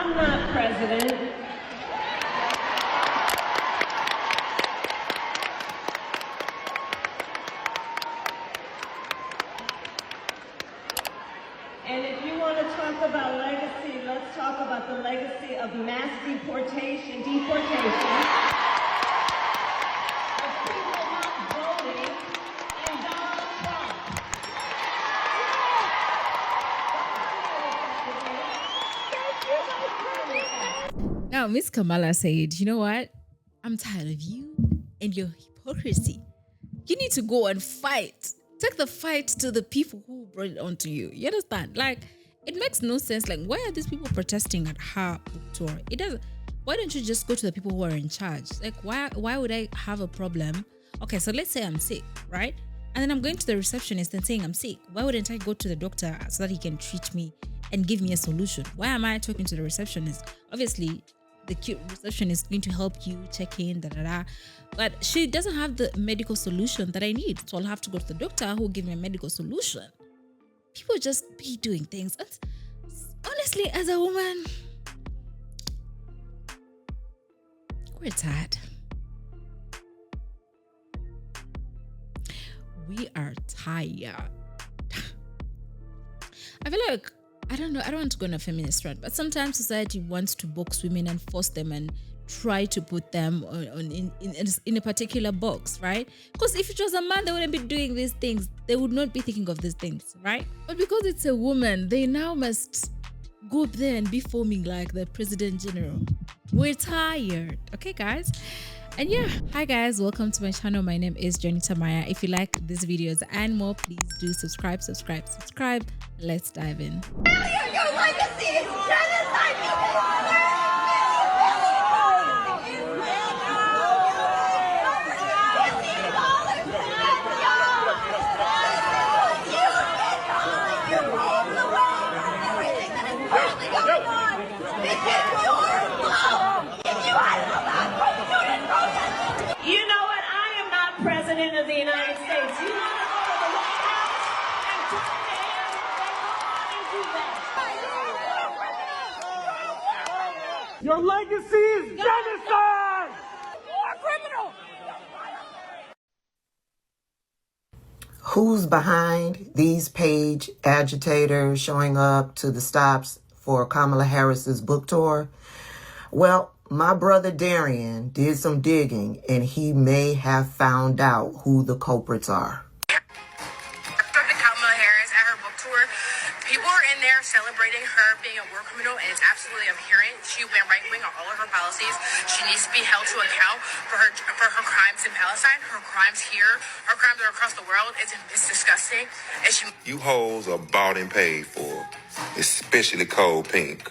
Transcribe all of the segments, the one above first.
I'm not president. And if you want to talk about legacy, let's talk about the legacy of mass deportation of people not voting in Donald Trump. Now, Miss Kamala said, you know what? I'm tired of you and your hypocrisy. You need to go and fight. Take the fight to the people who brought it onto you. You understand? Like, it makes no sense. Like, why are these people protesting at her book tour? It doesn't. Why don't you just go to the people who are in charge? Like, why would I have a problem? Okay, so let's say I'm sick, right? And then I'm going to the receptionist and saying I'm sick. Why wouldn't I go to the doctor so that he can treat me and give me a solution? Why am I talking to the receptionist? Obviously, the cute receptionist is going to help you check in, but she doesn't have the medical solution that I need. So I'll have to go to the doctor who will give me a medical solution. People just be doing things. Honestly, as a woman, we're tired. We are tired. I feel like, I don't want to go on a feminist rant, but sometimes society wants to box women and force them and try to put them in a particular box, right? Because if it was a man, they wouldn't be doing these things. They would not be thinking of these things, right? But because it's a woman, they now must go up there and be forming like the president general. We're tired. Okay, guys? And yeah, hi guys, welcome to my channel. My name is Jonita Maya. If you like these videos and more, please do subscribe. Let's dive in. Your legacy is genocide. You know what? I am not president of the United States. You want to go to the White House and talk to him? Then go on and do that. Your legacy is genocide! You're a criminal! Who's behind these page agitators showing up to the stops for Kamala Harris's book tour? Well, my brother Darian did some digging, and he may have found out who the culprits are. Kamala Harris at her book tour, people are in there celebrating her being a war criminal, and it's absolutely abhorrent. She went right wing on all of her policies. She needs to be held to account for her crimes in Palestine, her crimes here, her crimes are across the world. It's disgusting. And you hoes are bought and paid for, especially Cold Pink.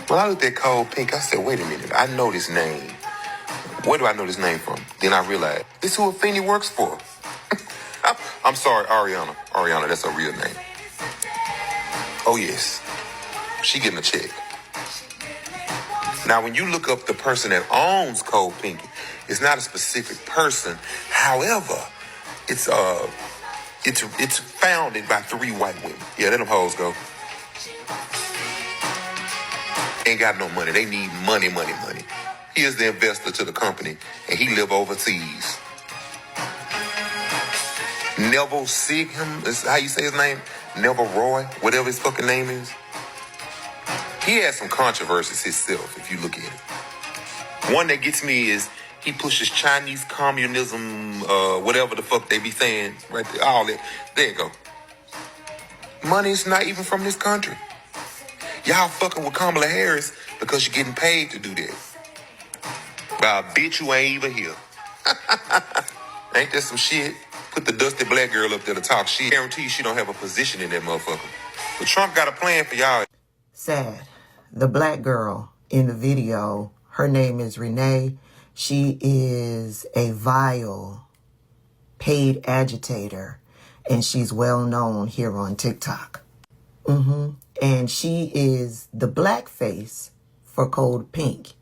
When I looked at Cold Pink, I said, wait a minute, I know this name. Where do I know this name from? Then I realized, it's who Afeni works for. I'm sorry, Ariana. Ariana, that's her real name. Oh, yes. She getting a check. Now, when you look up the person that owns Cold Pink, it's not a specific person. However, it's founded by 3 white women. Yeah, let them hoes go. Ain't got no money. They need money. He is the investor to the company, and he live overseas. Neville Sigham is how you say his name? Neville Roy, whatever his fucking name is. He has some controversies himself, if you look at it. One that gets me is he pushes Chinese communism, whatever the fuck they be saying, right there, all that. There you go. Money's not even from this country. Y'all fucking with Kamala Harris because you're getting paid to do that. Well, bitch, you ain't even here. Ain't that some shit? Put the dusty black girl up there to talk shit. Guarantee you she don't have a position in that motherfucker. But Trump got a plan for y'all. Sad. The black girl in the video, her name is Renee. She is a vile paid agitator, and she's well known here on TikTok. And she is the blackface for Cold Pink.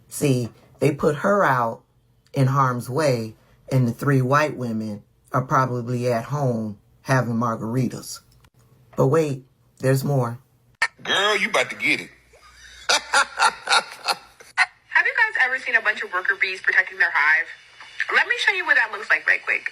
See, they put her out in harm's way, and the 3 white women are probably at home having margaritas. But wait, there's more. Girl, you about to get it. Have you guys ever seen a bunch of worker bees protecting their hive? Let me show you what that looks like right quick.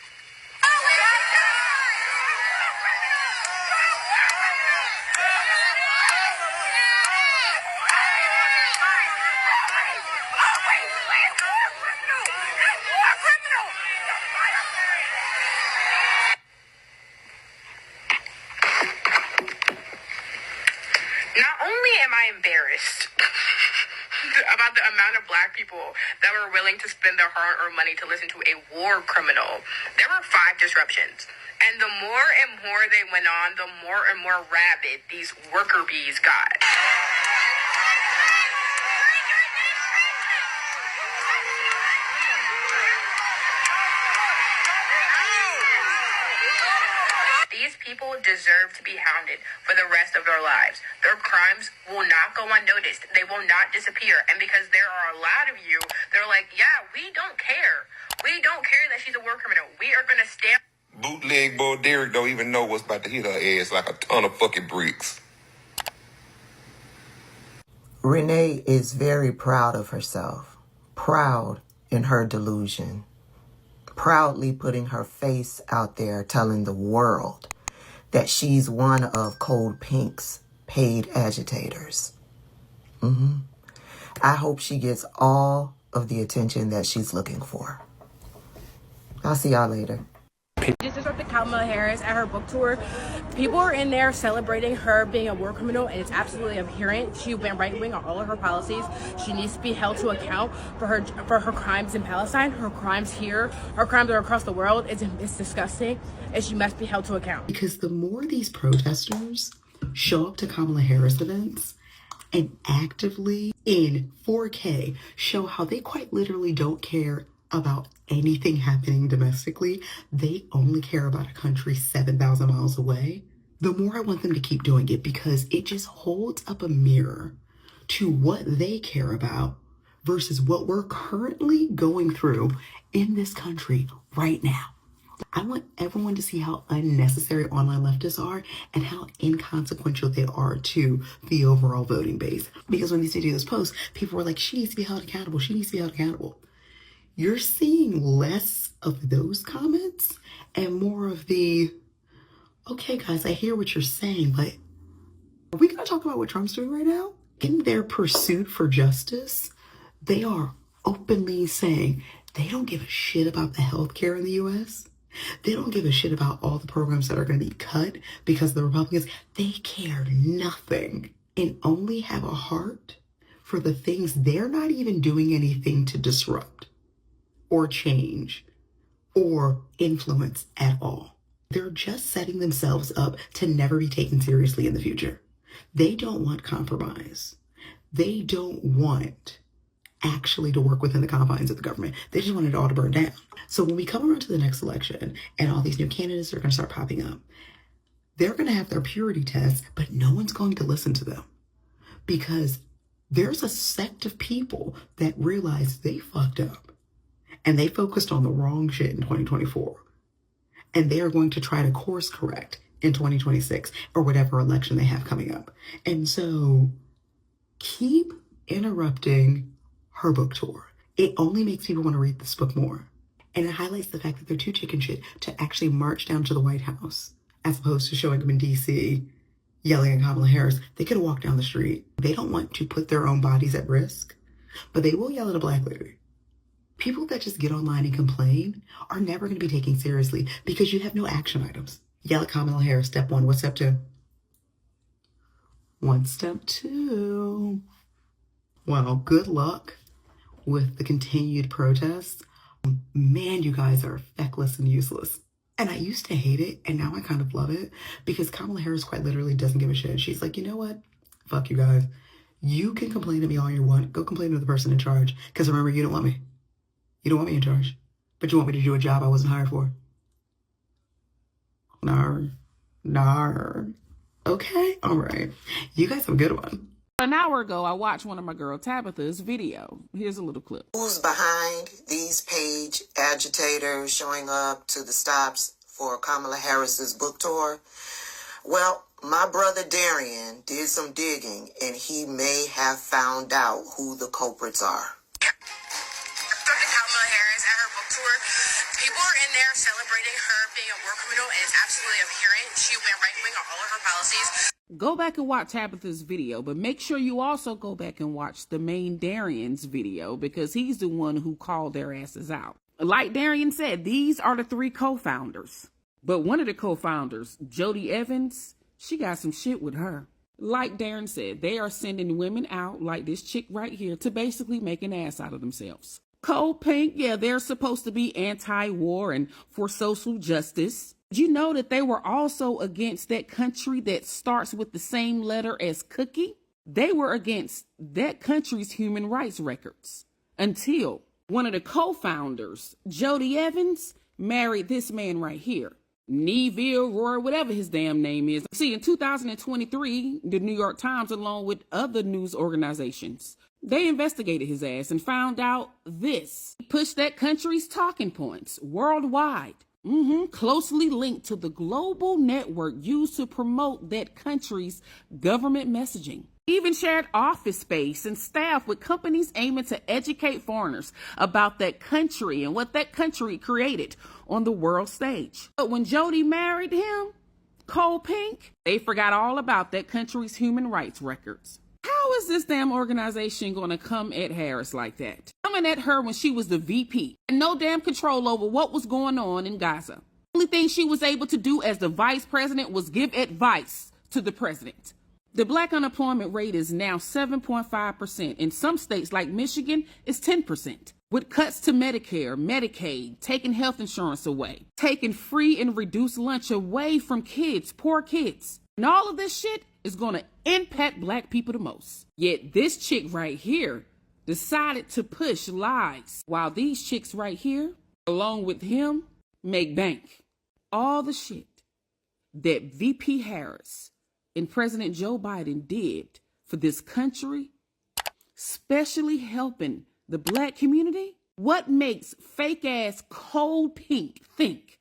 Not only am I embarrassed about the amount of black people that were willing to spend their hard-earned money to listen to a war criminal, there were 5 disruptions. And the more and more they went on, the more and more rabid these worker bees got. These people deserve to be hounded for the rest of their lives. Their crimes will not go unnoticed. They will not disappear. And because there are a lot of you, they're like, yeah, we don't care. We don't care that she's a war criminal. We are going to stand. Bootleg boy Derek don't even know what's about to hit her ass like a ton of fucking bricks. Renee is very proud of herself, proud in her delusion, proudly putting her face out there telling the world that she's one of Cold Pink's paid agitators. I hope she gets all of the attention that she's looking for. I'll see y'all later. Just disrupted Kamala Harris at her book tour. People are in there celebrating her being a war criminal, and it's absolutely abhorrent. She went right-wing on all of her policies. She needs to be held to account for her crimes in Palestine, her crimes here, her crimes are across the world. It's disgusting, and she must be held to account. Because the more these protesters show up to Kamala Harris events and actively in 4K show how they quite literally don't care about anything happening domestically, they only care about a country 7,000 miles away, the more I want them to keep doing it, because it just holds up a mirror to what they care about versus what we're currently going through in this country right now. I want everyone to see how unnecessary online leftists are and how inconsequential they are to the overall voting base. Because when these videos post, people were like, she needs to be held accountable. She needs to be held accountable. You're seeing less of those comments and more of the, okay, guys, I hear what you're saying, but are we going to talk about what Trump's doing right now? In their pursuit for justice, they are openly saying they don't give a shit about the healthcare in the U.S. They don't give a shit about all the programs that are going to be cut because the Republicans, they care nothing and only have a heart for the things they're not even doing anything to disrupt or change or influence at all. They're just setting themselves up to never be taken seriously in the future. They don't want compromise. They don't want actually to work within the confines of the government. They just want it all to burn down. So when we come around to the next election and all these new candidates are going to start popping up, they're going to have their purity tests, but no one's going to listen to them because there's a sect of people that realize they fucked up and they focused on the wrong shit in 2024. And they are going to try to course correct in 2026 or whatever election they have coming up. And so keep interrupting her book tour. It only makes people want to read this book more. And it highlights the fact that they're too chicken shit to actually march down to the White House as opposed to showing them in DC yelling at Kamala Harris. They could have walked down the street. They don't want to put their own bodies at risk, but they will yell at a black lady. People that just get online and complain are never going to be taken seriously because you have no action items. Yell at Kamala Harris, step 1. What's step 2? What's step 2? Well, good luck with the continued protests. Man, you guys are feckless and useless. And I used to hate it, and now I kind of love it because Kamala Harris quite literally doesn't give a shit. She's like, you know what? Fuck you guys. You can complain to me all you want. Go complain to the person in charge because remember, you don't want me. You don't want me in charge, but you want me to do a job I wasn't hired for. Nar. Okay, all right. You guys have a good one. An hour ago, I watched one of my girl Tabitha's video. Here's a little clip. Who's behind these page agitators showing up to the stops for Kamala Harris's book tour? Well, my brother Darian did some digging, and he may have found out who the culprits are. Talking to Kamala Harris at her book tour, people are in there celebrating her being a war criminal, and it's absolutely abhorrent. She went right-wing on all of her policies. Go back and watch Tabitha's video, but make sure you also go back and watch the main Darian's video, because he's the one who called their asses out. Like Darian said, these are the 3 co-founders. But one of the co-founders, Jody Evans, she got some shit with her. Like Darren said, they are sending women out like this chick right here to basically make an ass out of themselves. Cold Pink, yeah, they're supposed to be anti-war and for social justice. Did you know that they were also against that country that starts with the same letter as Cookie? They were against that country's human rights records until one of the co-founders, Jody Evans, married this man right here. Neville, Roy, whatever his damn name is. See, in 2023, the New York Times, along with other news organizations, they investigated his ass and found out this. He pushed that country's talking points worldwide, closely linked to the global network used to promote that country's government messaging. He even shared office space and staff with companies aiming to educate foreigners about that country and what that country created on the world stage. But when Jody married him, Cold Pink, they forgot all about that country's human rights records. How is this damn organization going to come at Harris like that? Coming at her when she was the VP and no damn control over what was going on in Gaza. The only thing she was able to do as the vice president was give advice to the president. The black unemployment rate is now 7.5%. In some states like Michigan, it's 10%. With cuts to Medicare, Medicaid, taking health insurance away, taking free and reduced lunch away from kids, poor kids. And all of this shit is going to impact black people the most. Yet this chick right here decided to push lies, while these chicks right here, along with him, make bank. All the shit that VP Harris and President Joe Biden did for this country, especially helping the black community, what makes fake ass Cold Pink think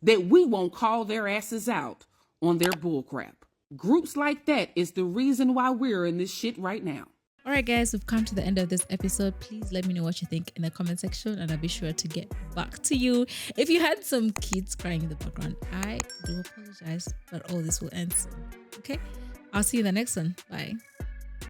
that we won't call their asses out on their bullcrap? Groups like that is the reason why we're in this shit right now. All right, guys, we've come to the end of this episode. Please let me know what you think in the comment section, and I'll be sure to get back to you. If you had some kids crying in the background, I do apologize, but all this will end soon. Okay? I'll see you in the next one. Bye.